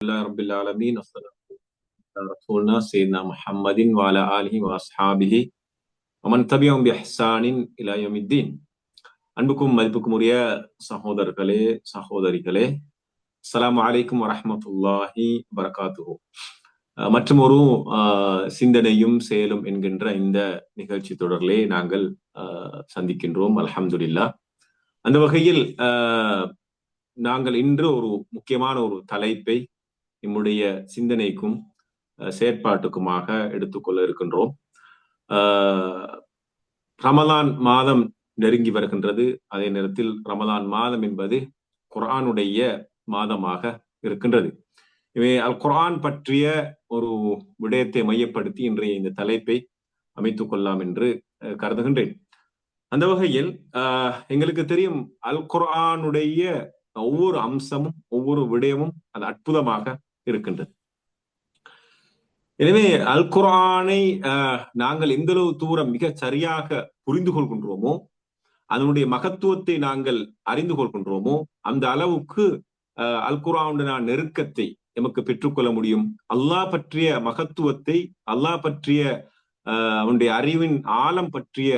Alhamdulillah Rabbil Alameen. Assalatu Rasulna Sayyidina Muhammadin wa ala alihi wa ashabihi wa man tabi'ahum bi ihsanin ila yawmiddin. அன்புக்கும் மதிப்புக்கும் உரிய சகோதரர்களே சகோதரிகளே, அஸ்ஸலாமு அலைக்கும் வரஹ்மத்துல்லாஹி வபரகாத்துஹு. மற்றும் ஒரு சிந்தனையும் செயலும் என்கின்ற இந்த நிகழ்ச்சி தொடரிலே நாங்கள் சந்திக்கின்றோம். அல்ஹம்துலில்லாஹ். அந்த வகையில் நாங்கள் இன்று ஒரு முக்கியமான ஒரு தலைப்பை நம்முடைய சிந்தனைக்கும் செயற்பாட்டுக்குமாக எடுத்துக்கொள்ள இருக்கின்றோம். ரமலான் மாதம் நெருங்கி வருகின்றது. அதே நேரத்தில் ரமலான் மாதம் என்பது குர்ஆனுடைய மாதமாக இருக்கின்றது. இவை அல் குர்ஆன் பற்றிய ஒரு விடயத்தை மையப்படுத்தி இன்றைய இந்த தலைப்பை அமைத்துக் கொள்ளலாம் என்று கருதுகின்றேன். அந்த வகையில் எங்களுக்கு தெரியும், அல் குர்ஆனுடைய ஒவ்வொரு அம்சமும் ஒவ்வொரு விடயமும் அது அற்புதமாக இருக்கின்றது. எனவே அல் குர்ஆனை நாங்கள் எந்த அளவு தூரம் மிக சரியாக புரிந்து கொள்கின்றோமோ, அதனுடைய மகத்துவத்தை நாங்கள் அறிந்து கொள்கின்றோமோ, அந்த அளவுக்கு அல் குர்ஆனுடைய நெருக்கத்தை நமக்கு பெற்றுக்கொள்ள முடியும். அல்லாஹ் பற்றிய மகத்துவத்தை, அல்லாஹ் பற்றிய அவனுடைய அறிவின் ஆழம் பற்றிய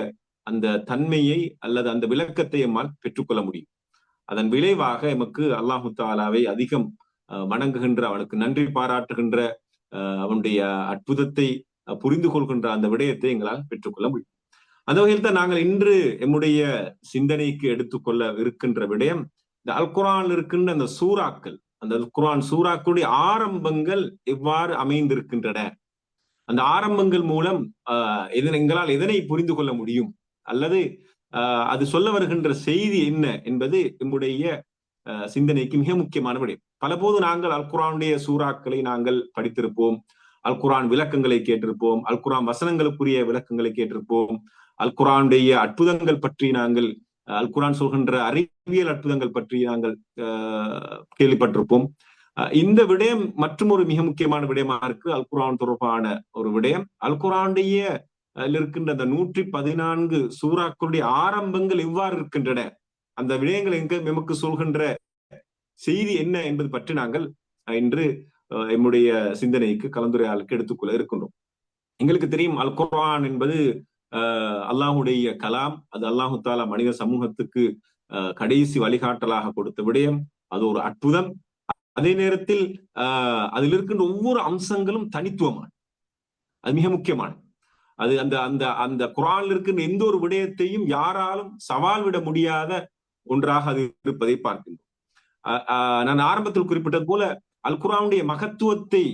அந்த தன்மையை அல்லது அந்த விளக்கத்தை நம்மால் பெற்றுக்கொள்ள முடியும். அதன் விளைவாக எமக்கு அல்லாஹு தாலாவை அதிகம் வணங்குகின்ற, அவனுக்கு நன்றி பாராட்டுகின்ற, அவனுடைய அற்புதத்தை புரிந்து கொள்கின்ற அந்த விடயத்தை எங்களால் பெற்றுக்கொள்ள முடியும். அந்த வகையில் தான் நாங்கள் இன்று எம்முடைய சிந்தனைக்கு எடுத்துக்கொள்ள இருக்கின்ற விடயம், இந்த அல் குர்ஆனில் இருக்கின்ற அந்த சூறாக்கள், அந்த அல் குர்ஆன் சூறாக்களுடைய ஆரம்பங்கள் எவ்வாறு அமைந்திருக்கின்றன, அந்த ஆரம்பங்கள் மூலம் எங்களால் எதனை புரிந்து கொள்ள முடியும், அல்லது அது சொல்ல வருகின்ற செய்தி என்ன என்பது நம்முடைய சிந்தனைக்கு மிக முக்கியமான விடயம். பலபோது நாங்கள் அல் குர்ஆனுடைய சூறாக்களை நாங்கள் படித்திருப்போம், அல் குர்ஆன் விளக்கங்களை கேட்டிருப்போம், அல் குர்ஆன் வசனங்களுக்குரிய விளக்கங்களை கேட்டிருப்போம், அல் குர்ஆனுடைய அற்புதங்கள் பற்றி நாங்கள், அல் குர்ஆன் சொல்கின்ற அறிவியல் அற்புதங்கள் பற்றி நாங்கள் கேள்விப்பட்டிருப்போம். இந்த விடயம் மற்றும் ஒரு மிக முக்கியமான விடயமா இருக்கு அல் குர்ஆன் தொடர்பான ஒரு விடயம். அல் குர்ஆனுடைய இருக்கின்ற அந்த 114 சூறாக்களுடைய ஆரம்பங்கள் எவ்வாறு இருக்கின்றன, அந்த விடயங்கள் எமக்கு சொல்கின்ற செய்தி என்ன என்பது பற்றி நாங்கள் இன்று நம்முடைய சிந்தனைக்கு கலந்துரையாடலுக்கு எடுத்துக்கொள்ள இருக்கின்றோம். எங்களுக்கு தெரியும், அல் குர்ஆன் என்பது அல்லாஹுடைய கலாம். அது அல்லாஹு தாலா மனித சமூகத்துக்கு கடைசி வழிகாட்டலாக கொடுத்த விடயம். அது ஒரு அற்புதம். அதே நேரத்தில் அதில் இருக்கின்ற ஒவ்வொரு அம்சங்களும் தனித்துவமான, அது மிக முக்கியமான. அது அந்த அந்த அந்த குர்ஆனில் இருக்கின்ற எந்த ஒரு விடயத்தையும் யாராலும் சவால் விட முடியாத ஒன்றாக அது இருப்பதை பார்க்கின்றோம். நான் ஆரம்பத்தில் குறிப்பிட்டது போல அல் குர்ஆனுடைய மகத்துவத்தை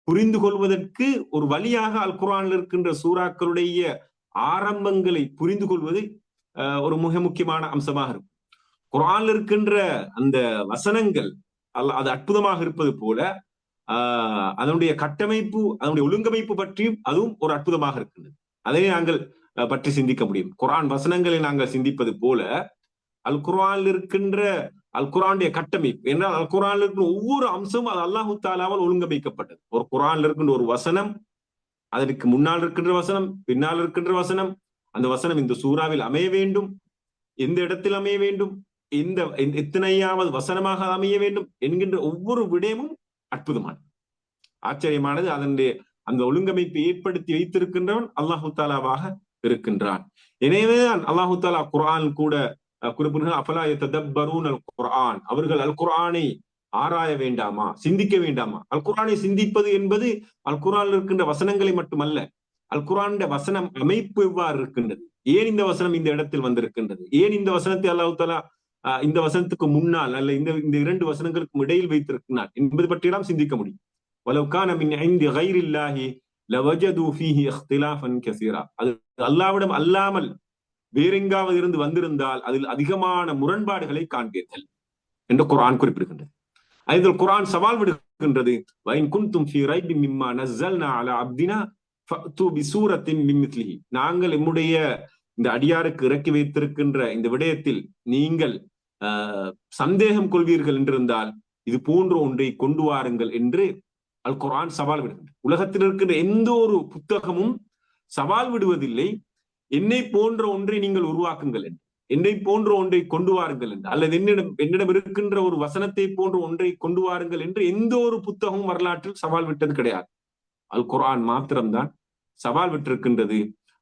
புரிந்து கொள்வதற்கு ஒரு வழியாக அல் குர்ஆனில் இருக்கின்ற சூறாக்களுடைய ஆரம்பங்களை புரிந்து கொள்வது ஒரு மிக முக்கியமான அம்சமாக இருக்கும். குர்ஆனில் இருக்கின்ற அந்த வசனங்கள் அது அற்புதமாக இருப்பது போல அதனுடைய கட்டமைப்பு, அதனுடைய ஒழுங்கமைப்பு பற்றியும் அதுவும் ஒரு அற்புதமாக இருக்கின்றது. அதை நாங்கள் பற்றி சிந்திக்க முடியும். குர்ஆன் வசனங்களை நாங்கள் சிந்திப்பது போல அல் குர்ஆனில் இருக்கின்ற அல் குர்ஆனுடைய கட்டமைப்பு என்றால், அல் குர்ஆனில் இருக்கின்ற ஒவ்வொரு அம்சமும் அது அல்லாஹு தாலாவால் ஒழுங்கமைக்கப்பட்டது. ஒரு குர்ஆனில் இருக்கின்ற ஒரு வசனம், அதற்கு முன்னால் இருக்கின்ற வசனம், பின்னால் இருக்கின்ற வசனம், அந்த வசனம் இந்த சூறாவில் அமைய வேண்டும், எந்த இடத்தில் அமைய வேண்டும், இந்த எத்தனையாவது வசனமாக அமைய வேண்டும் என்கின்ற ஒவ்வொரு விடயமும் அற்புதமானது, ஆச்சரியமானது. அதனுடைய அந்த ஒழுங்கமைப்பை ஏற்படுத்தி வைத்திருக்கின்றவன் அல்லாஹு தாலாவாக இருக்கின்றான். எனவேதான் அல்லாஹு தாலா குர்ஆன் கூட குறிப்பிடுகிறான், அஃபலா யததப்பரூன அல் குர்ஆன், அவர்கள் அல் குர்ஆனை ஆராய வேண்டாமா, சிந்திக்க வேண்டாமா? அல் குர்ஆனை சிந்திப்பது என்பது அல் குர்ஆனில் இருக்கின்ற வசனங்களை மட்டுமல்ல, அல் குர்ஆனுடைய வசனம் அமைப்பு எவ்வாறு இருக்கின்றது, ஏன் இந்த வசனம் இந்த இடத்தில் வந்திருக்கின்றது, ஏன் இந்த வசனத்தை அல்லாஹு தாலா இந்த வசனத்துக்கு முன்னால் அல்ல இந்த இரண்டு வசனங்களுக்கும் இடையில் வைத்திருக்கிறார் என்பது பற்றியெல்லாம் சிந்திக்க முடியும். வலவ் கான மின் இன்தி கைரில்லாஹி லவஜது ஃபீஹி இக்திலாஃபன் கஸீரா, அது அல்லாஹ்விடம் அல்லாமல் வேறெங்காவது இருந்து வந்திருந்தால் அதில் அதிகமான முரண்பாடுகளை காண்பீர்கள் என்று குர்ஆன் குறிப்பிடுகின்றது. அதில் குர்ஆன் சவால் விடுகின்றது, வைன் குன்தும் ஃபீ ரைபின் மிம்மா நஸ்ஸல்னா அலா அப்தினா ஃபஅது பிசூரத்தின் மின் மிஸ்லிஹி, நாங்கள் நம்முடைய இந்த அடியாருக்கு இறக்கி வைத்திருக்கின்ற இந்த விடயத்தில் நீங்கள் சந்தேகம் கொள்வீர்கள் என்றிருந்தால் இது போன்ற ஒன்றை கொண்டு வாருங்கள் என்று அல் குர்ஆன் சவால் விடுகின்றது. உலகத்தில் இருக்கின்ற எந்த ஒரு புத்தகமும் சவால் விடுவதில்லை, என்னை போன்ற ஒன்றை நீங்கள் உருவாக்குங்கள் என்று. என்னை போன்ற ஒன்றை கொண்டு வாருங்கள் என்று, அல்லது என்னிடம் இருக்கின்ற ஒரு வசனத்தை போன்ற ஒன்றை கொண்டு வாருங்கள் என்று எந்த ஒரு புத்தகமும் வரலாற்றில் சவால் விட்டது கிடையாது. அல் குர்ஆன் மாத்திரம்தான் சவால் விட்டிருக்கின்றது.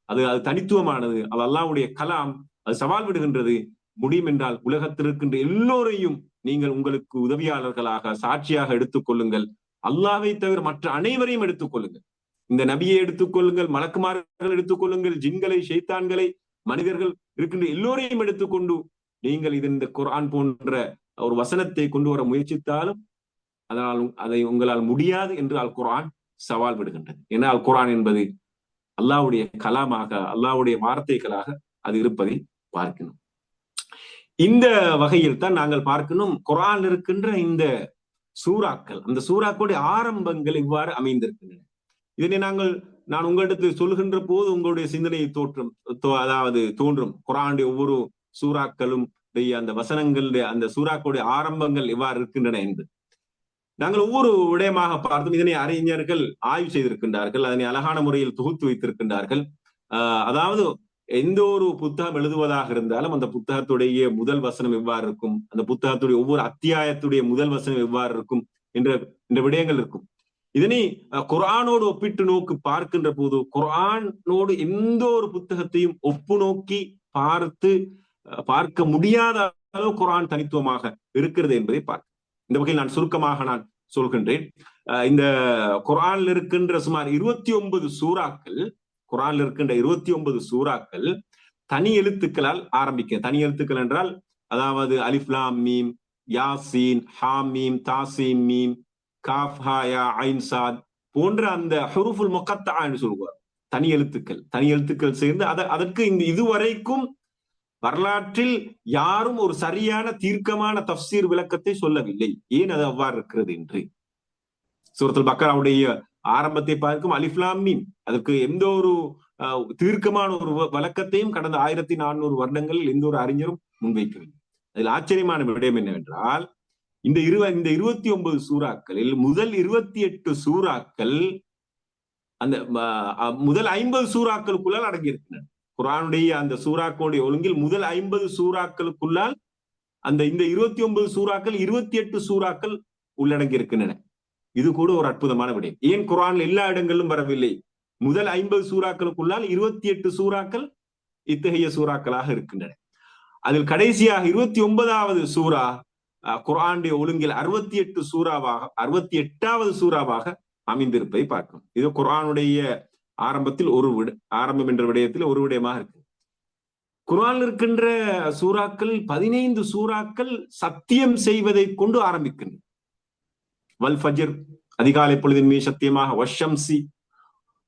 அது தனித்துவமானது. அது அல்லாஹ்வுடைய கலாம். அது சவால் விடுகின்றது. முடியும் என்றால் உலகத்தில் இருக்கின்ற எல்லோரையும் நீங்கள் உங்களுக்கு உதவியாளர்களாக, சாட்சியாக எடுத்துக் கொள்ளுங்கள். அல்லாஹ்வை தவிர மற்ற அனைவரையும் எடுத்துக் கொள்ளுங்கள். இந்த நபியை எடுத்துக்கொள்ளுங்கள், மலக்குமார்கள் எடுத்துக்கொள்ளுங்கள், ஜின்களை, ஷைத்தான்களை, மனிதர்கள் இருக்கின்ற எல்லோரையும் எடுத்துக்கொண்டு நீங்கள் இந்த குர்ஆன் போன்ற ஒரு வசனத்தை கொண்டு வர முயற்சித்தாலும் அதை உங்களால் முடியாது என்று அல் குர்ஆன் சவால் விடுகின்றது. ஏன்னா அல் குர்ஆன் என்பது அல்லாஹ்வுடைய கலாமாக, அல்லாஹ்வுடைய வார்த்தைகளாக அது இருப்பதை பார்க்கணும். இந்த வகையில் தான் நாங்கள் பார்க்கணும் குர்ஆன் இருக்கின்ற இந்த சூறாக்கள், அந்த சூறாக்களுடைய ஆரம்பங்கள் இவ்வாறு அமைந்திருக்கின்றன. இதனை நான் உங்களிடத்தில் சொல்கின்ற போது உங்களுடைய சிந்தனையை தோன்றும் குர்ஆனுடைய ஒவ்வொரு சூறாக்களும் அந்த வசனங்களுடைய அந்த சூறாக்களுடைய ஆரம்பங்கள் எவ்வாறு இருக்கின்றன என்று நாங்கள் ஒவ்வொரு விடயமாக பார்த்தோம். இதனை அறிஞர்கள் ஆய்வு செய்திருக்கின்றார்கள், அதனை அழகான முறையில் தொகுத்து வைத்திருக்கின்றார்கள். அதாவது எந்த ஒரு புத்தகம் எழுதுவதாக இருந்தாலும் அந்த புத்தகத்துடைய முதல் வசனம் எவ்வாறு இருக்கும், அந்த புத்தகத்துடைய ஒவ்வொரு அத்தியாயத்துடைய முதல் வசனம் எவ்வாறு இருக்கும் என்ற விடயங்கள் இருக்கும். இதனை குர்ஆனோடு ஒப்பிட்டு நோக்கி பார்க்கின்ற போது குர்ஆனோடு எந்த ஒரு புத்தகத்தையும் ஒப்பு நோக்கி பார்க்க முடியாத அளவு குர்ஆன் தனித்துவமாக இருக்கிறது என்பதை பார்க்க. இந்த வகையில் நான் சுருக்கமாக சொல்கின்றேன். இந்த குர்ஆனில் இருக்கின்ற சுமார் 29 சூறாக்கள், குர்ஆனில் இருக்கின்ற 29 சூறாக்கள் தனி எழுத்துக்களால் ஆரம்பிக்க. தனி எழுத்துக்கள் என்றால் அதாவது அலிஃப் லாம் மீம், யாசீன், ஹாமீம், தாசீம் மீம், காஃப் ஹா யா ஐன் சாத் போன்ற அந்த ஹுரூஃபுல் முகத்தஆ என்று சொல்வார். தனி எழுத்துக்கள் சேர்ந்து அதற்கு இதுவரைக்கும் வரலாற்றில் யாரும் ஒரு சரியான தீர்க்கமான தஃப்சீர் விளக்கத்தை சொல்லவில்லை. ஏன் அது அவ்வாறு இருக்கிறது என்று. சூரத்துல் பக்கராவுடைய ஆரம்பத்தை பார்க்கும் அலிஃப் லாம் மீம், அதற்கு எந்த ஒரு தீர்க்கமான ஒரு விளக்கத்தையும் கடந்த 1400 வருடங்களில் எந்த ஒரு அறிஞரும் முன்வைக்கவில்லை. அதில் ஆச்சரியமான விடயம் என்னவென்றால் இந்த 29 சூறாக்களில் முதல் 28 சூறாக்கள் அந்த முதல் 50 சூறாக்களுக்குள்ளால் அடங்கியிருக்கின்றன. குர்ஆனுடைய அந்த சூறாக்களுடைய ஒழுங்கில் முதல் 50 சூறாக்களுக்குள்ளால் இந்த 29 சூறாக்கள் 28 சூறாக்கள் உள்ளடங்கி இருக்கின்றன. இது கூட ஒரு அற்புதமான விடயம். ஏன் குர்ஆனில் எல்லா இடங்களிலும் வரவில்லை? முதல் 50 சூறாக்களுக்குள்ளால் 28 சூறாக்கள் இத்தகைய சூறாக்களாக இருக்கின்றன. அதில் கடைசியாக 29வது சூறா குர்ஆனுடைய ஒழுங்கில் 68வது சூறாவாக அமைந்திருப்பதை பார்க்கும். இது குர்ஆனுடைய ஆரம்பத்தில் ஆரம்பம் என்ற விடயத்தில் ஒரு விடயமாக இருக்கு. குர்ஆனில் இருக்கின்ற சூறாக்கள் 15 சூறாக்கள் சத்தியம் செய்வதை கொண்டு ஆரம்பிக்கின்றன. வல் ஃபஜ்ர், அதிகாலை பொழுதின் மீது சத்தியமாக, வஷம்சி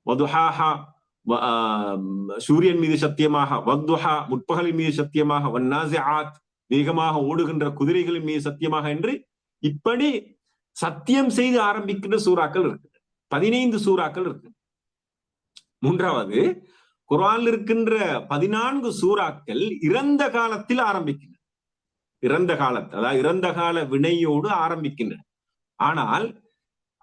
வதுஹாஹா, சூரியன் மீது சத்தியமாக, வத்துஹா, முற்பகலின் மீது சத்தியமாக, வன்னாசிஆத், வேகமாக ஓடுகின்ற குதிரைகளின் மீது சத்தியமாக என்று இப்படி சத்தியம் செய்து ஆரம்பிக்கின்ற சூறாக்கள் இருக்கு. 15 சூறாக்கள் இருக்கு. மூன்றாவது, குர்ஆனில் இருக்கின்ற 14 சூறாக்கள் இறந்த காலத்தில் ஆரம்பிக்கின்றன. இறந்த கால வினையோடு ஆரம்பிக்கின்றன. ஆனால்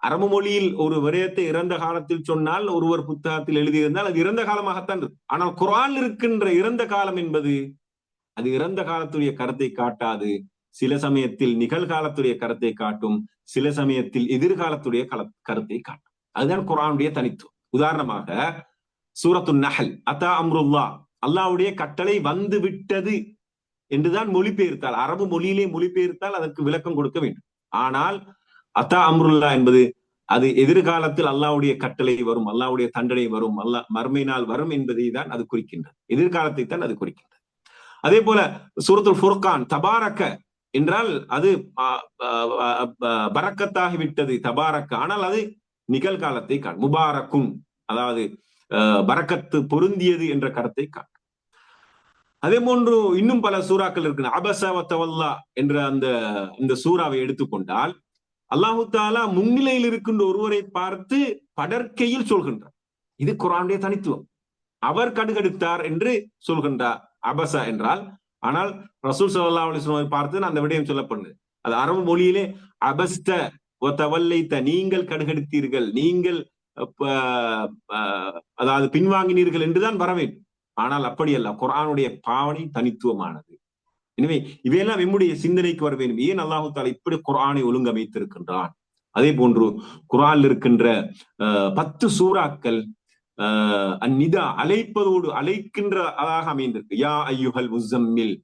அரபு மொழியில் ஒரு விடயத்தை இறந்த காலத்தில் சொன்னால் ஒருவர் புத்தகத்தில் எழுதியிருந்தால் அது இறந்த காலமாகத்தான் இருக்கு. ஆனால் குர்ஆனில் இருக்கின்ற இறந்த காலம் என்பது அது இறந்த காலத்துடைய கருத்தை காட்டாது. சில சமயத்தில் நிகழ்காலத்துடைய கருத்தை காட்டும், சில சமயத்தில் எதிர்காலத்துடைய கருத்தை காட்டும். அதுதான் குர்ஆனுடைய தனித்துவம். உதாரணமாக சூரத்துன் நஹல், அத்தா அம்ருல்லா, அல்லாஹ்வுடைய கட்டளை வந்து விட்டது என்றுதான் மொழிபெயர்த்தால், அரபு மொழியிலே மொழிபெயர்த்தால் அதற்கு விளக்கம் கொடுக்க வேண்டும். ஆனால் அத்தா அம்ருல்லா என்பது அது எதிர்காலத்தில் அல்லாஹ்வுடைய கட்டளை வரும், அல்லாஹ்வுடைய தண்டனை வரும், மறுமை நாள் வரும் என்பதை தான் அது குறிக்கின்றது. எதிர்காலத்தை தான் அது குறிக்கின்றது. அதே போல சூரத்துல் ஃபுர்கான், தபாரக்க என்றால் அது பரக்கத்தாகிவிட்டது, தபாரக்க, ஆனால் அது நிகழ்காலத்தை காட்டும். முபாரக்கும், அதாவது பரக்கத்து பொருந்தியது என்ற கருத்தை காட்டும். அதே போன்று இன்னும் பல சூறாக்கள் இருக்கு. அபஸ வ தவல்லா என்ற அந்த சூறாவை எடுத்துக்கொண்டால் அல்லாஹு தஆலா முன்னிலையில் இருக்கின்ற ஒருவரை பார்த்து படர்க்கையில் சொல்கின்றார். இது குர்ஆனுடைய தனித்துவம். அவர் கடுகடுத்தார் என்று சொல்கின்றார் அபஸ என்றால். ஆனால் ரசூல் ஸல்லல்லாஹு அலைஹி வஸல்லம் பார்த்து அந்த விடயம் சொல்லப்படுது. அது அரபு மொழியிலே அபஸ்த வ தவல்லைத, நீங்கள் கடுகடுத்தீர்கள், நீங்கள் அதாவது பின்வாங்கினீர்கள் என்றுதான் வர வேண்டும். ஆனால் அப்படி அல்ல, குர்ஆனுடைய பாவனை தனித்துவமானது. எனவே இவையெல்லாம் நம்முடைய சிந்தனைக்கு வர வேண்டும். ஏன் அல்லாஹு தாலா இப்படி குர்ஆனை ஒழுங்கமைத்திருக்கின்றான்? அதே போன்று குர்ஆனில் இருக்கின்ற 10 சூறாக்கள் அந்நிதா அழைப்பதோடு அழைக்கின்ற அதாக அமைந்திருக்கு. யா ஐயுஹல் முஸம்மில்,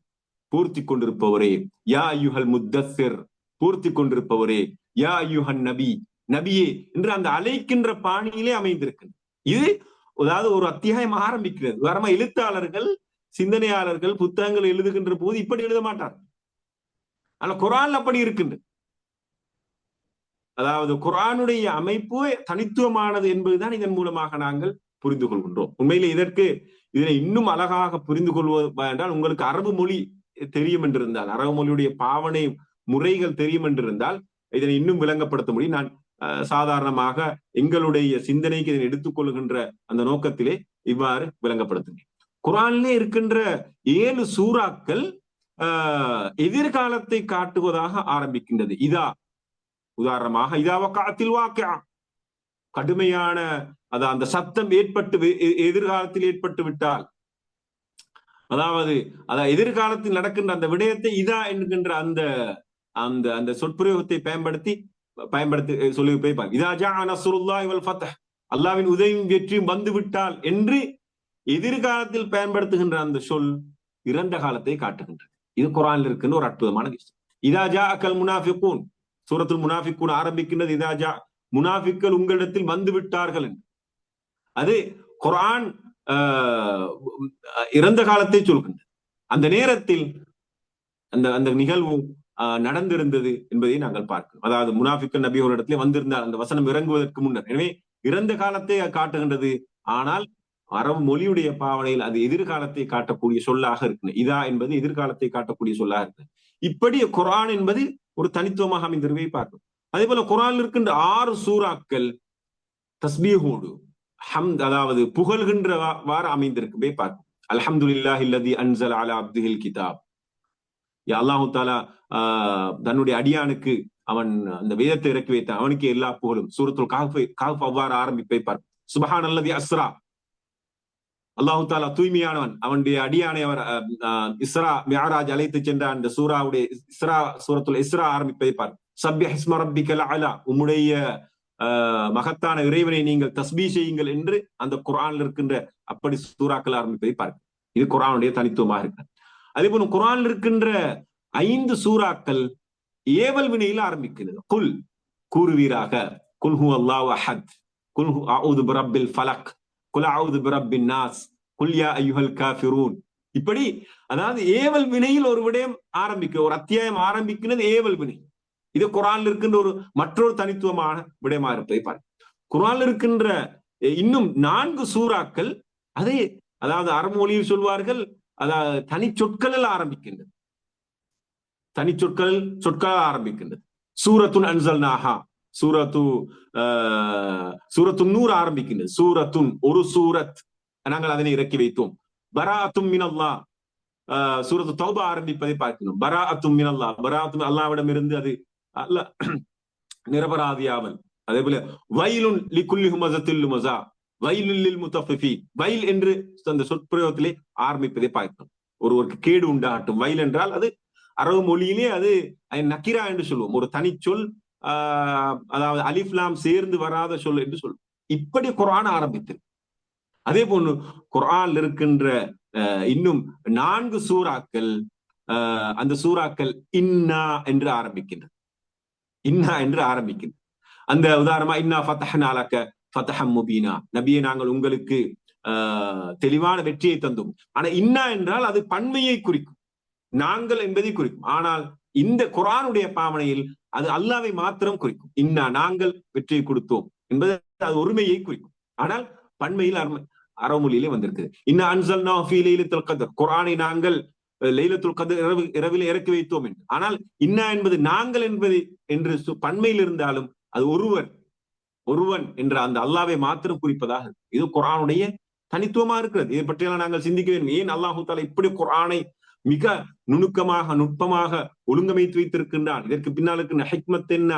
பூர்த்தி கொண்டிருப்பவரே. யா ஐயுஹல் முத்தஸ்ஸிர், பூர்த்தி கொண்டிருப்பவரே. யா ஐயுஹன் நபி, நபியே என்று அந்த அழைக்கின்ற பாணியிலே அமைந்திருக்கின்றது. இது அதாவது ஒரு அத்தியாயம் ஆரம்பிக்கிறது. வரமா எழுத்தாளர்கள், சிந்தனையாளர்கள் புத்தகங்கள் எழுதுகின்ற போது இப்படி எழுத மாட்டார்கள். ஆனா குர்ஆன் அப்படி இருக்கின்றது. அதாவது குர்ஆனுடைய அமைப்பு தனித்துவமானது என்பதுதான் இதன் மூலமாக நாங்கள் புரிந்து கொள்கின்றோம். உண்மையிலே இதனை இன்னும் அழகாக புரிந்து கொள்வது என்றால், உங்களுக்கு அரபு மொழி தெரியும் என்றிருந்தால், அரபு மொழியுடைய பாவனை முறைகள் தெரியும் என்றிருந்தால் இதனை இன்னும் விளங்கப்படுத்த முடியும். நான் சாதாரணமாக எங்களுடைய சிந்தனைக்கு இதனை எடுத்துக்கொள்கின்ற அந்த நோக்கத்திலே இவ்வாறு விளங்கப்படுத்துகிறேன். குர்ஆனிலே இருக்கின்ற 7 சூறாக்கள் எதிர்காலத்தை காட்டுவதாக ஆரம்பிக்கின்றது. உதாரணமாக இதா வக்அத்தில் வாக்கிஆ, கடுமையான அந்த சத்தம் எதிர்காலத்தில் ஏற்பட்டு விட்டால், அதாவது எதிர்காலத்தில் நடக்கின்ற அந்த விடயத்தை இதா என்கின்ற அந்த அந்த அந்த சொற்பிரயோகத்தை பயன்படுத்தி சொல்லி போய் இதா ஜா நஸ்ருல்லாஹி வல் ஃபத்ஹ், அல்லாஹ்வின் உதவியும் வெற்றியும் வந்து விட்டால் என்று எதிர்காலத்தில் பயன்படுத்துகின்ற அந்த சொல் இறந்த காலத்தை காட்டுகின்றது. இது குர்ஆனில் இருக்கின்ற ஒரு அற்புதமான விஷயம். இதா ஜாஅக்கல் முனாஃபிகூன், சூரத்துல் முனாஃபிகூன் ஆரம்பிக்கின்றது இதா ஜா, முனாஃபிக்கள் உங்களிடத்தில் வந்து விட்டார்கள் என்று. அது குர்ஆன் இறந்த காலத்தை சொல்கின்றது. அந்த நேரத்தில் அந்த நிகழ்வு நடந்திருந்தது என்பதை நாங்கள் பார்க்கிறோம். அதாவது முனாஃபிக்கள் நபி அவர்களிடத்திலே வந்திருந்தால் அந்த வசனம் இறங்குவதற்கு முன்னர். எனவே இறந்த காலத்தை காட்டுகின்றது. ஆனால் அரபு மொழியுடைய பாவனையில் அது எதிர்காலத்தை காட்டக்கூடிய சொல்லாக இருக்கு. இதா என்பது எதிர்காலத்தை காட்டக்கூடிய சொல்லாக இருக்கு. இப்படி குர்ஆன் என்பது ஒரு தனித்துவமாக அமைந்திருப்பதை பார்க்கிறோம். அதே போல குர்ஆனில் இருக்கின்ற 6 சூறாக்கள் தஸ்பீஹோடு ஹம்த், அதாவது புகழ்கின்றவாறு அமைந்திருக்கவே பார்க்கும். அல்ஹம்துலில்லாஹி அல்லதி அன்ஸல அலா அப்திஹில் கிதாப், அல்லாஹு தாலா தன்னுடைய அடியானுக்கு அவன் அந்த வேதத்தை இறக்கி வைத்தான், அவனுக்கு எல்லா புகழும். சூரத்துல் கஹ்ஃப் அவ்வாறு ஆரம்பிப்பை பார்க்கும். சுப்ஹானல்லதி அஸ்ரா, அல்லாஹு தாலா தூய்மையானவன், அவனுடைய அடியானை அவர் இஸ்ரா மிஅராஜ் அழைத்து சென்ற அந்த சூராவுடைய சூரத்துல் இஸ்ரா ஆரம்பிப்பதை பார்க்கும். சப்பிஹ் இஸ்ம ரப்பிக்கல் அலா, உம்முடைய மகத்தான இறைவனை நீங்கள் தஸ்பீ செய்யுங்கள் என்று அந்த குர்ஆனில் இருக்கின்ற அப்படி சூறாக்கள் ஆரம்பிப்பதை பார்க்கும். இது குர்ஆனுடைய தனித்துவமாக இருக்கு. அதே போல குர்ஆனில் இருக்கின்ற 5 சூறாக்கள் ஏவல் வினையில் ஆரம்பிக்கிறது. குல், கூறுவீராக. குல் ஹுவல்லாஹு அஹத், குல் அஊது பிரப்பில் ஃபலக், குல் அஊது பிரப்பின் நாஸ், குல் யா அய்யுஹல் காஃபிரூன். இப்படி அதாவது ஏவல் வினையில் ஒரு விடயம் ஒரு அத்தியாயம் ஆரம்பிக்கிறது ஏவல் வினை. இது குர்ஆனில் இருக்கின்ற மற்றொரு தனித்துவமான விடயமா இருப்பதை பாருங்க. குர்ஆனில் இருக்கின்ற இன்னும் 4 சூறாக்கள் அதாவது அரபு மொழியில் சொல்வார்கள், அதாவது தனி சொற்களில் ஆரம்பிக்கின்றது. தனி சொற்களால் ஆரம்பிக்கின்றது. சூரத்துன் அன்ஸல்நாஹா, சூரத்து நூர் ஆரம்பிக்கின்றது. சூரத்துன், ஒரு சூரத், நாங்கள் அதனை இறக்கி வைத்தோம். பராஅத்தும் மினல்லாஹ், சூரத்து தௌபா ஆரம்பிப்பதை பார்க்கணும். பராஅத்தும் மினல்லாஹ், பராஅத்தும் அல்லாஹ்விடம் இருந்து, அது அல்லாஹ் நிரபராதியாவல். அதே போல வைலுன் லிகுல்லி ஹுமஸத்தில் லுமஸா, வைலுல் லில் முத்தஃபிஃபீன், வைல் என்று அந்த சொற்பிரயோகத்திலே ஆரம்பிப்பதை பார்க்கணும். ஒருவருக்கு கேடு உண்டாகட்டும். வைல் என்றால் அது அரபு மொழியிலே அது நக்கிரா என்று சொல்லுவோம். ஒரு தனி சொல், அதாவது அலிஃப்லாம் சேர்ந்து வராத சொல் என்று சொல்லுவோம். இப்படி குர்ஆன் ஆரம்பித்தது. அதே போன்று குர்ஆன் இருக்கின்ற இன்னும் 4 சூறாக்கள், அந்த சூறாக்கள் இன்னா என்று ஆரம்பிக்கின்றது. இன்னா என்று ஆரம்பிக்கின்றது. அந்த உதாரணமா இன்னா ஃபதஹ்னா லக ஃபதஹம் முபீனா, நபியே நாங்கள் உங்களுக்கு தெளிவான வெற்றியை தந்தோம். ஆனா இன்னா என்றால் அது பன்மையை குறிக்கும், நாங்கள் என்பதை குறிக்கும். ஆனால் இந்த குர்ஆனுடைய பாவனையில் அது அல்லாஹ்வை மாத்திரம் குறிக்கும். இன்னா, நாங்கள் வெற்றியை கொடுத்தோம் என்பது அது ஒருமையை குறிக்கும். ஆனால் பன்மையில் அரபு மொழியிலே வந்திருக்கு. இன்னா அன்ஸல்னாஹு ஃபீ லைலத்துல் கத்ர், குர்ஆனை நாங்கள் லைலத்துல் கத்ர் இரவிலே இறக்கி வைத்தோம் என்று. ஆனால் இன்னா என்பது நாங்கள் என்பது என்று பன்மையில் இருந்தாலும் அது ஒருவன் என்ற அந்த அல்லாஹ்வை மாத்திரம் குறிப்பதாக. இது குர்ஆனுடைய தனித்துவமா இருக்கிறது. இதை பற்றியெல்லாம் நாங்கள் சிந்திக்க வேண்டும். ஏன் அல்லாஹு தஆலா இப்படி குர்ஆனை மிக நுணுக்கமாக, நுட்பமாக ஒழுங்கமைத்து வைத்திருக்கின்றான்? இதற்கு பின்னால் இருக்கின்ற ஹிக்மத் என்ன,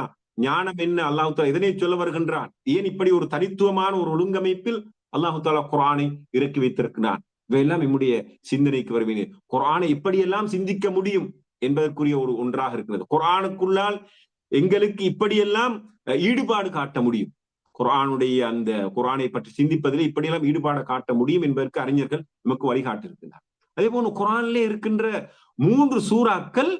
ஞானம் என்ன? அல்லாஹு தஆலா இதனை சொல்ல வருகின்றான். ஏன் இப்படி ஒரு தனித்துவமான ஒரு ஒழுங்கமைப்பில் அல்லாஹு தஆலா குர்ஆனை இறக்கி வைத்திருக்கிறான்? இவையெல்லாம் நம்முடைய சிந்தனைக்கு வருவேன். குர்ஆனை இப்படியெல்லாம் சிந்திக்க முடியும் என்பதற்குரிய ஒரு ஒன்றாக இருக்கிறது. குர்ஆனுக்குள்ளால் எங்களுக்கு இப்படியெல்லாம் ஈடுபாடு காட்ட முடியும். குர்ஆனுடைய அந்த குர்ஆனை பற்றி சிந்திப்பதில் இப்படியெல்லாம் ஈடுபாடு காட்ட முடியும் என்பதற்கு அறிஞர்கள் நமக்கு வழிகாட்டியிருக்கிறார். அதே போல குர்ஆனிலே இருக்கின்ற 3 சூறாக்கள்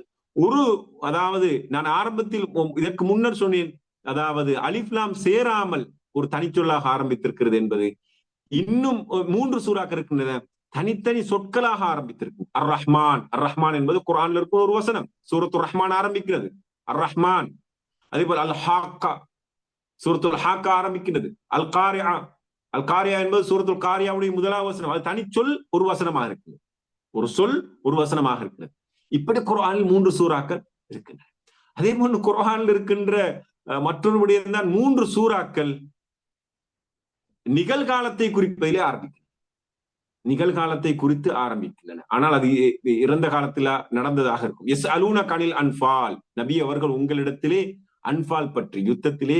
அதாவது நான் ஆரம்பத்தில் இதற்கு முன்னர் சொன்னேன், அதாவது அலிஃப்லாம் சேராமல் ஒரு தனிச்சொல்லாக ஆரம்பித்திருக்கிறது என்பது. இன்னும் 3 சூறாக்கள் இருக்கின்றன, தனித்தனி சொற்களாக ஆரம்பித்திருக்கு. அர் ரஹ்மான், அர் ரஹ்மான் என்பது குர்ஆன்ல இருக்கும் ஒரு வசனம். சூரத்துர் ரஹ்மான் ஆரம்பிக்கிறது அர் ரஹ்மான். அதே போல அல் ஹாக்கா, சூரத்துல் ஹாக்கா ஆரம்பிக்கிறது. அல் காரியா, அல் காரியா என்பது சூரத்துல் காரியாவுடைய முதலாவது வசனம். அது தனிச்சொல் ஒரு வசனமாக இருக்குது, ஒரு சொல் ஒரு வசனமாக இருக்கிறது. இப்படி குர்ஆனில் 3 சூறாக்கள் இருக்கின்றன. அதே போன்று குர்ஆனில் இருக்கின்ற மற்றொரு விடயம் தான் 3 சூறாக்கள் நிகழ்காலத்தை குறிப்பதிலே ஆரம்பிக்கின்றன. நிகழ்காலத்தை குறித்து ஆரம்பிக்கின்றன, ஆனால் அது இறந்த காலத்தில் நடந்ததாக இருக்கும். எஸ் அலூன கனில் அன்பால், நபி அவர்கள் உங்களிடத்திலே அன்பால் பற்றி, யுத்தத்திலே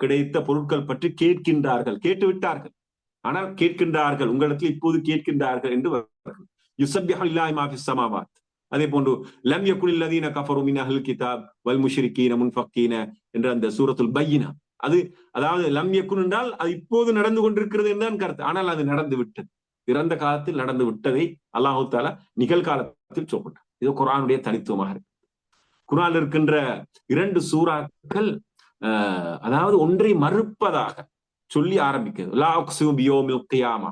கிடைத்த பொருட்கள் பற்றி கேட்கின்றார்கள், கேட்டு விட்டார்கள், ஆனால் கேட்கின்றார்கள், உங்களிடத்தில் இப்போது கேட்கின்றார்கள் என்று யுஸப்பிஹு லில்லாஹி மா ஃபிஸ் ஸமாவாத். அதே போன்று லம் யகுனில் லதீன கஃபரு மின் அஹ்லில் கிதாப் வல் முஷ்ரிகீன முன்ஃபக்கீன என்ற அந்த சூரத்துல் பையினா. அது அதாவது லம் யகுன் என்றால் அது இப்போது நடந்து கொண்டிருக்கிறது என்றுதான் கருத்து, ஆனால் அது நடந்து விட்டது, இறந்த காலத்தில் நடந்து விட்டதை அல்லாஹு தஆலா நிகழ்காலத்தில் சொல்றார். இது குர்ஆனுடைய தனித்துவமாக இருக்கு. குர்ஆனில் இருக்கின்ற 2 சூறாக்கள் அதாவது ஒன்றை மறுப்பதாக சொல்லி ஆரம்பிக்கிறது. லா உக்ஸிமு பியௌமில் கியாமா.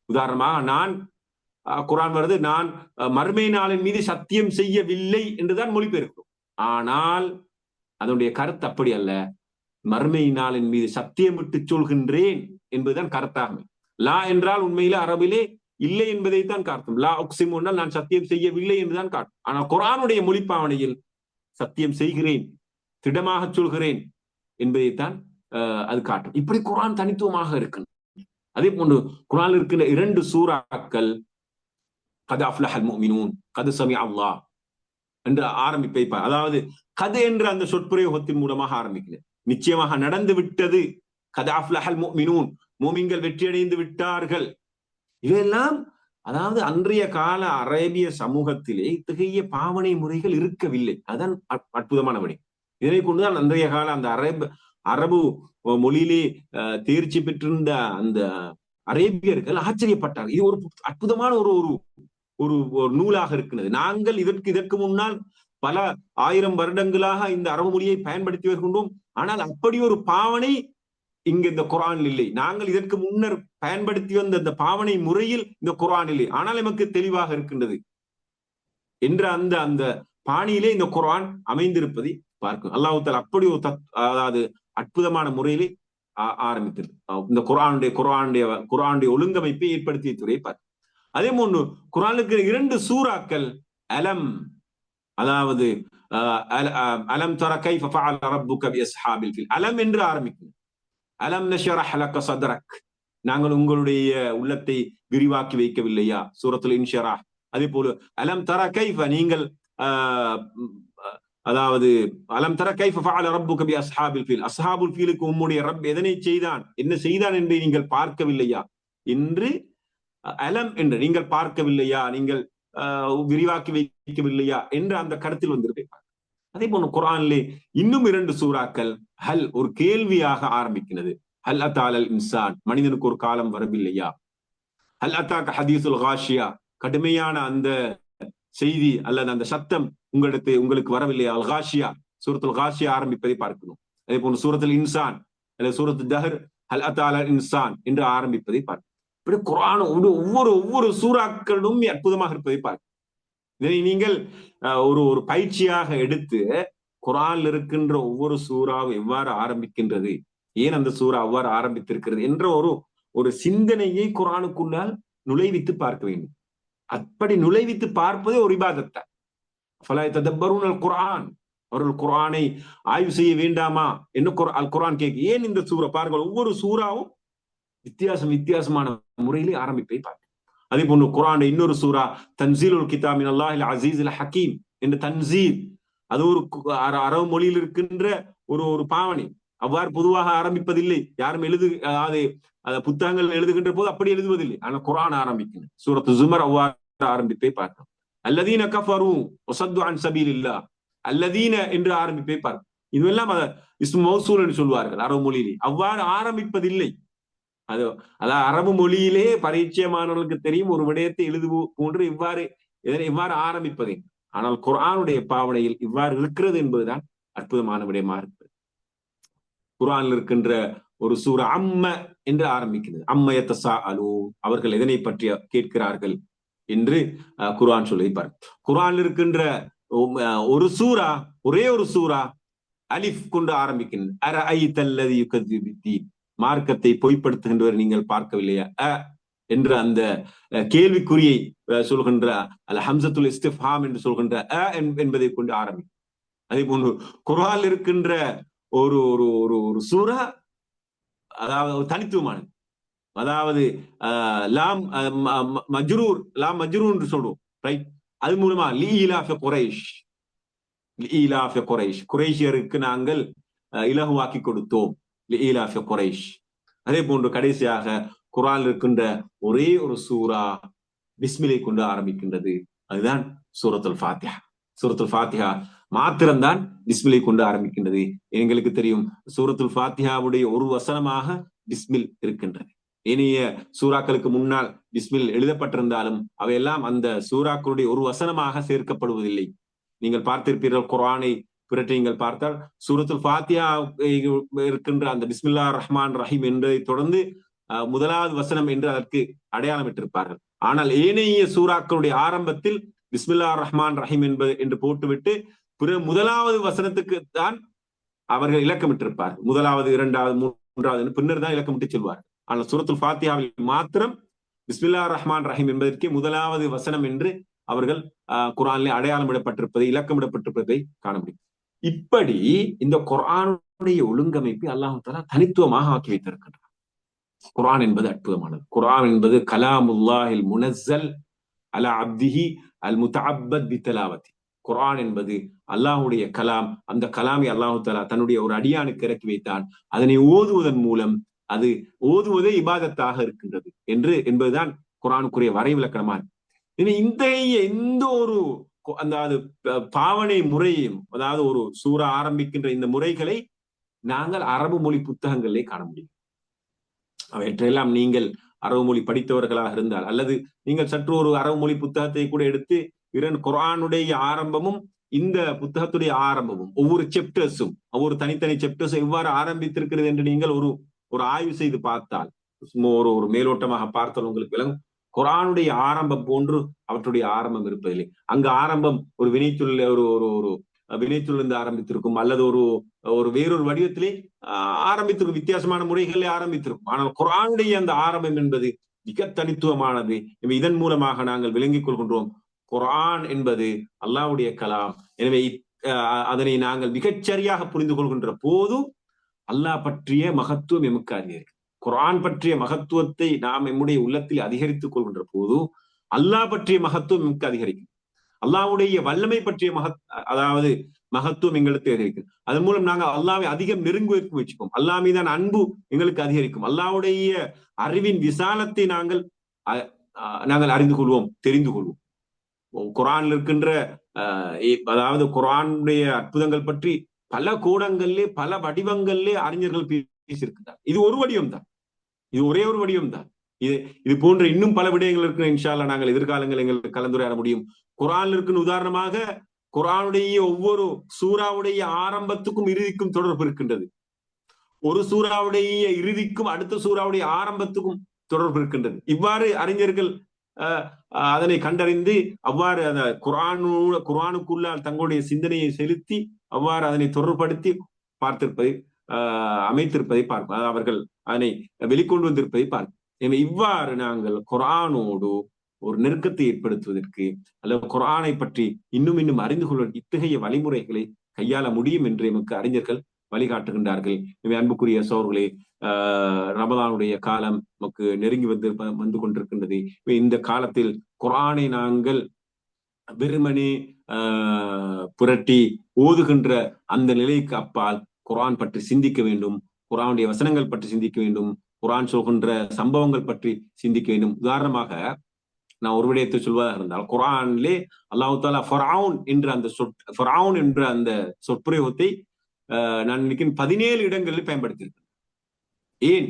உதாரணமாக நான் குர்ஆன் வருது, நான் மறுமை நாளின் மீது சத்தியம் செய்யவில்லை என்றுதான் மொழிபெயர்க்கிறோம். ஆனால் அதனுடைய கருத்து அப்படி அல்ல. மறுமை நாளின் மீது சத்தியமிட்டு சொல்கின்றேன் என்பதுதான் கருத்தாகும். லா என்றால் உண்மையில அரபிலே இல்லை என்பதைத்தான் காட்டும். லா உக்ஸிமு என்றால் நான் சத்தியம் செய்யவில்லை என்றுதான் காட்டும். ஆனால் குர்ஆனுடைய மொழிப்பாவனையில் சத்தியம் செய்கிறேன், திடமாக சொல்கிறேன் என்பதைத்தான் அது காட்டும். இப்படி குர்ஆன் தனித்துவமாக இருக்கு. அதே போன்று குர்ஆனில் இருக்கின்ற 2 சூறாக்கள் கத் அஃப்லஹல் முஃமினூன், கத் சமிஅ அல்லாஹ் என்று ஆரம்பிப்பை, அதாவது கத் என்ற அந்த சொற்பிரயோகத்தின் மூலமாக ஆரம்பிக்கிறது. நிச்சயமாக நடந்து விட்டது, கத் அஃப்லஹல் முஃமினூன், மூமின்கள் வெற்றியடைந்து விட்டார்கள். இதெல்லாம் அதாவது அன்றைய கால அரேபிய சமூகத்திலே இத்தகைய பாவனை முறைகள் இருக்கவில்லை. அதான் அற்புதமான விடை. இதனை கொண்டுதான் அன்றைய கால அந்த அரபு மொழியிலே தேர்ச்சி பெற்றிருந்த அந்த அரேபியர்கள் ஆச்சரியப்பட்டார்கள். இது ஒரு அற்புதமான ஒரு ஒரு நூலாக இருக்கிறது. நாங்கள் இதற்கு முன்னால் பல 1000 வருடங்களாக இந்த அரபு மொழியை பயன்படுத்தி வருகின்றோம், ஆனால் அப்படி ஒரு பாவனை இங்க இந்த குர்ஆனில் இல்லை. நாங்கள் இதற்கு முன்னர் பயன்படுத்தி வந்த அந்த பாவனை முறையில் இந்த குர்ஆன் இல்லை, ஆனால் நமக்கு தெளிவாக இருக்கின்றது என்ற அந்த பாணியிலே இந்த குர்ஆன் அமைந்திருப்பதை பார்க்கும். அல்லாஹ் தஆலா அப்படி ஒரு அதாவது அற்புதமான முறையிலே ஆரம்பித்தது. இந்த குர்ஆனுடைய ஒழுங்கமைப்பை ஏற்படுத்திய துறையை பார்க்கும். அதே போன்று குர்ஆனுக்கு 2 சூறாக்கள் அலம், அதாவது அலம் தர கைஃப ஃபஅல ரப்புக பி அஸ்ஹாபில் ஃபில், அலம் என்று ஆரம்பிக்கும். அலம் நஷ்ரஹ் லக ஸத்ரக், நாங்கள் உங்களுடைய உள்ளத்தை விரிவாக்கி வைக்கவில்லையா, சூரத்துல் இன்ஷிராஹ். அதே போல அலம் தர கைஃப, நீங்கள் அதாவது அலம் தர கைஃப ஃபஅல ரப்புக பி அஸ்ஹாபில் ஃபில், அஸ்ஹாபுல் ஃபீலுக்கு உம்முடைய ரப் எதனை செய்தான், என்ன செய்தான் என்பதை நீங்கள் பார்க்கவில்லையா என்று, அலம் என்று நீங்கள் பார்க்கவில்லையா, நீங்கள் விரிவாக்கி வைக்கவில்லையா என்ற அந்த கருத்தில் வந்திருப்பேன். அதே போல குர்ஆனிலே இன்னும் 2 சூறாக்கள் ஹல், ஒரு கேள்வியாக ஆரம்பிக்கிறது. ஹல் அத்தாலல் இன்சான், மனிதனுக்கு ஒரு காலம் வரவில்லையா. ஹல் அத்தாக ஹதீசுல் காஷியா, கடுமையான அந்த செய்தி அல்லது அந்த சத்தம் உங்களுக்கு வரவில்லையா. அல் காஷியா, சூரத்துல் காஷியா ஆரம்பிப்பதை பார்க்கணும். அதே போல சூரத்துல் இன்சான் அல்லது சூரத்து தஹர் ஹல் அத்தாலல் இன்சான் என்று ஆரம்பிப்பதை பார்க்கணும். இப்படி குர்ஆன் ஒவ்வொரு சூறாக்களும் அற்புதமாக இருப்பதை பார்க்கணும். இதை நீங்கள் ஒரு பயிற்சியாக எடுத்து குர்ஆனில் இருக்கின்ற ஒவ்வொரு சூறாவும் எவ்வாறு ஆரம்பிக்கின்றது, ஏன் அந்த சூறா அவ்வாறு ஆரம்பித்திருக்கிறது என்ற ஒரு சிந்தனையை குர்ஆனுக்குள்ளால் நுழைவித்து பார்க்க வேண்டும். அப்படி நுழைவித்து பார்ப்பதே ஒரு இபாதத். ஃபலா யததப்பரூனல் குர்ஆன், அவர்கள் குர்ஆனை ஆய்வு செய்ய வேண்டாமா என்று குர்ஆன் கேட்க. ஏன் இந்த சூறா பாருங்கள், ஒவ்வொரு சூறாவும் வித்தியாசமான முறையிலே ஆரம்பிப்பை பார்க்க. அதே போன்று குர்ஆனுடைய இன்னொரு சூரா தன்சீலுல் கிதாப் மின் அல்லாஹில் அஸீஸில் ஹக்கீம் என்ற தன்சீல், அது ஒரு அரபு மொழியில் இருக்கின்ற ஒரு பாவனை. அவ்வாறு பொதுவாக ஆரம்பிப்பதில்லை. யாரும் அதாவது புத்தகங்கள் எழுதுகின்ற போது அப்படி எழுதுவதில்லை. ஆனால் குர்ஆன் ஆரம்பிக்கணும். சூரத்து ஜுமர் அவ்வாறு ஆரம்பிப்பை பார்க்கிறோம். அல்லதீன கஃபரு வஸத்து அன் சபீலில்லாஹ், அல்லதீன என்று ஆரம்பிப்பை பார்க்கிறோம். இதுவெல்லாம் இஸ்மு மௌசூல் என்று சொல்வார்கள் அரபு மொழியிலே. அவ்வாறு ஆரம்பிப்பதில்லை. அதாவது அரபு மொழியிலே பரிச்சயமானவர்களுக்கு தெரியும் ஒரு விடயத்தை எழுதுவோ போன்று இவ்வாறு ஆரம்பிப்பதை. ஆனால் குர்ஆனுடைய பாவனையில் இவ்வாறு இருக்கிறது என்பதுதான் அற்புதமான விடயமா இருக்கிறது. குர்ஆனில் இருக்கின்ற ஒரு சூரா அம்ம என்று ஆரம்பிக்கிறது. அம்ம யத்தஸாஅலூன், அவர்கள் எதனை பற்றி கேட்கிறார்கள் என்று குர்ஆன் சொல்லிப்பார். குர்ஆனில் இருக்கின்ற ஒரு சூரா, ஒரே ஒரு சூரா அலிஃப் கொண்டு ஆரம்பிக்கின்றது. அரஐதல்லதி யுகஸிபு பித்தீன், மார்க்கத்தை பொய்ப்படுத்துகின்றவர் நீங்கள் பார்க்கவில்லையா என்ற அந்த கேள்விக்குறியை சொல்கின்ற அல் ஹம்சத்துல் இஸ்திஃபாம் என்று சொல்கின்ற என்பதை கொண்டு ஆரம்பிக்கும். அதே போன்று குர்ஆனில் இருக்கின்ற ஒரு ஒரு ஒரு ஒரு சூரா அதாவது தனித்துவமானது. அதாவது லாம் மஜ்ரூர், லாம் மஜ்ரூர் என்று சொல்றோம், ரைட்? அது மூலமா லீலாஃப குரைஷ், லீலாஃப குரைஷ், குரைஷியருக்கு நாங்கள் இலகுவாக்கி கொடுத்தோம், லீலாஃப குரைஷ். அதே போன்று கடைசியாக குர்ஆன் இருக்கின்ற ஒரே ஒரு சூரா பிஸ்மிலை கொண்டு ஆரம்பிக்கின்றது. அதுதான் சூரத்துல் ஃபாத்திஹா. சூரத்துல் ஃபாத்திஹா மாத்திரம்தான் பிஸ்மிலை கொண்டு ஆரம்பிக்கின்றது. எங்களுக்கு தெரியும் சூரத்துல் ஃபாத்திஹாவுடைய ஒரு வசனமாக பிஸ்மில் இருக்கின்றது. இனிய சூறாக்களுக்கு முன்னால் பிஸ்மில் எழுதப்பட்டிருந்தாலும் அவையெல்லாம் அந்த சூறாக்களுடைய ஒரு வசனமாக சேர்க்கப்படுவதில்லை. நீங்கள் பார்த்திருப்பீர்கள், குர்ஆனை பிறற்றி நீங்கள் பார்த்தால் சூரத்துல் ஃபாத்திஹா இருக்கின்ற அந்த பிஸ்மில்லாஹிர் ரஹ்மான் ரஹீம் என்பதை தொடர்ந்து முதலாவது வசனம் என்று அதற்கு அடையாளம் இட்டிருப்பார்கள். ஆனால் ஏனைய சூறாக்களுடைய ஆரம்பத்தில் பிஸ்மில்லாஹிர் ரஹ்மான் ரஹீம் என்று போட்டுவிட்டு முதலாவது வசனத்துக்கு தான் அவர்கள் இலக்கமிட்டிருப்பார்கள். முதலாவது, இரண்டாவது, மூன்றாவது பின்னர் தான் இலக்கமிட்டு செல்வார்கள். ஆனால் சூரத்துல் ஃபாத்திஹாவில் மாத்திரம் பிஸ்மில்லாஹிர் ரஹ்மான் ரஹீம் என்பதற்கு முதலாவது வசனம் என்று அவர்கள் குர்ஆனிலே அடையாளம் இடப்பட்டிருப்பதை, இலக்கமிடப்பட்டிருப்பதை காண முடியும். இப்படி இந்த குர்ஆனுடைய ஒழுங்கமைப்பை அல்லாஹ் தஆலா தனித்துவமாக ஆக்கி வைத்திருக்கின்றார். குர்ஆன் என்பது அற்புதமானது. குர்ஆன் என்பது கலாமுல்லாஹில் முனஸ்ஸல் அலா அப்திஹி அல் முத்தஅப்பத் பித்திலாவத்தி. குர்ஆன் என்பது அல்லாஹுடைய கலாம். அந்த கலாமை அல்லாஹு தஆலா தன்னுடைய ஒரு அடியானுக்கு இறக்கி வைத்தான். அதனை ஓதுவதன் மூலம் அது ஓதுவதே இபாதத்தாக இருக்கின்றது என்பதுதான் குர்ஆனுக்குரிய வரைவிலக்கணமா இருக்கு. எந்த ஒரு அதாவது பாவனை முறையும், அதாவது ஒரு சூரா ஆரம்பிக்கின்ற இந்த முறைகளை நாங்கள் அரபு மொழி புத்தகங்களிலே காண முடியும். அவற்றையெல்லாம் நீங்கள் அரபு மொழி படித்தவர்களாக இருந்தால், அல்லது நீங்கள் சற்று ஒரு அரபு மொழி புத்தகத்தை கூட எடுத்து குர்ஆனுடைய ஆரம்பமும் இந்த புத்தகத்துடைய ஆரம்பமும் ஒவ்வொரு சாப்டர்ஸும், ஒவ்வொரு தனித்தனி சாப்டர்ஸும் எவ்வாறு ஆரம்பித்திருக்கிறது என்று நீங்கள் ஒரு ஆய்வு செய்து பார்த்தால், ஒரு மேலோட்டமாக பார்த்தால் உங்களுக்கு விளங்கும். குர்ஆனுடைய ஆரம்பம் போன்று அவற்றுடைய ஆரம்பம் இருப்பதில்லை. அங்கு ஆரம்பம் ஒரு வினைச்சொல், ஒரு வினைச்சொல்லிருந்து ஆரம்பித்திருக்கும், அல்லது ஒரு வேறொரு வடிவத்திலே ஆரம்பித்திருக்கும், வித்தியாசமான முறைகளிலே ஆரம்பித்திருக்கும். ஆனால் குர்ஆனுடைய அந்த ஆரம்பம் என்பது மிக தனித்துவமானது. இதன் மூலமாக நாங்கள் விளங்கிக் கொள்கின்றோம், குர்ஆன் என்பது அல்லாஹ்வுடைய கலாம். எனவே அதனை நாங்கள் மிகச்சரியாக புரிந்து கொள்கின்ற போது அல்லாஹ் பற்றிய மகத்துவம் எமக்கு அதிகரிக்கும். குர்ஆன் பற்றிய மகத்துவத்தை நாம் நம்முடைய உள்ளத்தில் அதிகரித்துக் கொள்கின்ற போது அல்லாஹ் பற்றிய மகத்துவம் எமக்கு அதிகரிக்கும். அல்லாஹ்வுடைய வல்லமை பற்றிய அதாவது மகத்துவம் எங்களுக்கு அதிகரிக்கும். அதன் மூலம் நாங்கள் அல்லாஹ்வை அதிகம் நெருங்குவதற்கு முயற்சிப்போம். அல்லாஹ் மீதான அன்பு எங்களுக்கு அதிகரிக்கும். அல்லாஹ்வுடைய அறிவின் விசாலத்தை நாங்கள் அறிந்து கொள்வோம், தெரிந்து கொள்வோம். குர்ஆனில் இருக்கின்ற அதாவது குர்ஆனுடைய அற்புதங்கள் பற்றி பல கோணங்களிலே, பல வடிவங்களிலே அறிஞர்கள் பேசியிருக்கிறார். இது ஒரு வடிவம் தான், இது ஒரே ஒரு வடிவம் தான். இது போன்ற இன்னும் பல விடயங்கள் இருக்கு. இன்ஷா அல்லாஹ் நாங்கள் எதிர்காலங்கள் எங்களுக்கு கலந்துரையாட முடியும். குர்ஆனில் இருக்குன்னு உதாரணமாக குர்ஆனுடைய ஒவ்வொரு சூறாவுடைய ஆரம்பத்துக்கும் இறுதிக்கும் தொடர்பு இருக்கின்றது. ஒரு சூறாவுடைய இறுதிக்கும் அடுத்த சூறாவுடைய ஆரம்பத்துக்கும் தொடர்பு இருக்கின்றது. இவ்வாறு அறிஞர்கள் அதனை கண்டறிந்து அவ்வாறு அந்த குர்ஆனுக்குள்ளால் தங்களுடைய சிந்தனையை செலுத்தி அவ்வாறு அதனை தொடர்படுத்தி பார்த்திருப்பதை அமைத்திருப்பதை பார்ப்போம். அவர்கள் அதனை வெளிக்கொண்டு வந்திருப்பதை பார்ப்போம். எனவே இவ்வாறு நாங்கள் குர்ஆனோடு ஒரு நெருக்கத்தை ஏற்படுத்துவதற்கு, அல்லது குர்ஆனை பற்றி இன்னும் அறிந்து கொள்வதற்கு இத்தகைய வழிமுறைகளை கையாள முடியும் என்று எமக்கு அறிஞர்கள் வழிகாட்டுகின்றார்கள். எனவே அன்புக்குரிய சகோதரர்களே, ரமலானுடைய காலம் நமக்கு நெருங்கி வந்து கொண்டிருக்கின்றது. இந்த காலத்தில் குர்ஆனை நாங்கள் வெறுமனே புரட்டி ஓதுகின்ற அந்த நிலைக்கு அப்பால் குர்ஆன் பற்றி சிந்திக்க வேண்டும், குர்ஆனுடைய வசனங்கள் பற்றி சிந்திக்க வேண்டும், குர்ஆன் சொல்கின்ற சம்பவங்கள் பற்றி சிந்திக்க வேண்டும். உதாரணமாக நான் ஒரு விடயத்தை சொல்வதாக இருந்தால், குர்ஆனிலே அல்லாஹ் தஆலா ஃபர்அவுன் என்ற அந்த ஃபர்அவுன் என்ற அந்த சொற்பிரயோகத்தை நான் நினைக்கிறேன் 17 இடங்களில் பயன்படுத்தியிருக்கேன். ஏன்?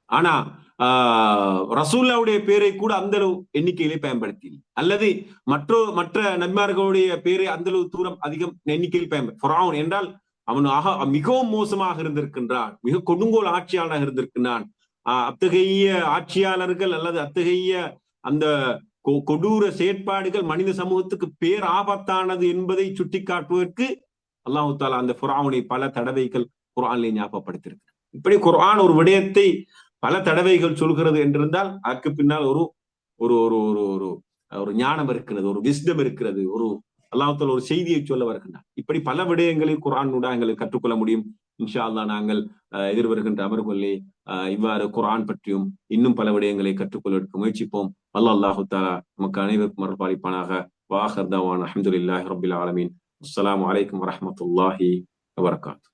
ஆனா ரசூலுல்லாவுடைய பேரை கூட அந்த அளவு எண்ணிக்கையிலே பயன்படுத்தி, அல்லது மற்ற நபிமார்களுடைய பேரை அந்த அளவு தூரம் அதிகம் எண்ணிக்கையில் ஃபர்அவுன் என்றால் அவன் மிகவும் மோசமாக இருந்திருக்கின்றான், மிக கொடுங்கோல் ஆட்சியாளனாக இருந்திருக்கின்றான். அத்தகைய ஆட்சியாளர்கள் அல்லது அத்தகைய அந்த கொடூர செயற்பாடுகள் மனித சமூகத்துக்கு பேர் ஆபத்தானது என்பதை சுட்டிக்காட்டுவதற்கு அல்லாஹு தாலா அந்த ஃபர்அவுனை பல தடவைகள் குர்ஆனிலே ஞாபகப்படுத்தியிருக்கு. இப்படி குர்ஆன் ஒரு விடயத்தை பல தடவைகள் சொல்கிறது என்றிருந்தால் அதற்கு பின்னால் ஒரு ஒரு ஒரு ஒரு ஒரு ஞானம் இருக்கிறது, ஒரு விஸ்டம் இருக்கிறது, ஒரு அல்லாஹ் தஆலா ஒரு செய்தியை சொல்ல வருகின்றார். இப்படி பல விடயங்களை குர்ஆனூடாக எங்களுக்கு கற்றுக்கொள்ள முடியும். இன்ஷா அல்லாஹ் நாங்கள் எதிர்வருகின்ற அமர்வுகளிலே இவ்வாறு குர்ஆன் பற்றியும் இன்னும் பல விடயங்களை கற்றுக்கொள்வதற்கு முயற்சிப்போம். அல்லாஹு தஆலா நமக்கு அனைவருக்கும் அருள்பாலிப்பானாக. வாஹிர் தஅவானா அல்ஹம்துலில்லாஹி ரப்பில் ஆலமீன். அஸ்ஸலாமு அலைக்கும் வரஹ்மத்துல்லாஹி வபரகாத்துஹு.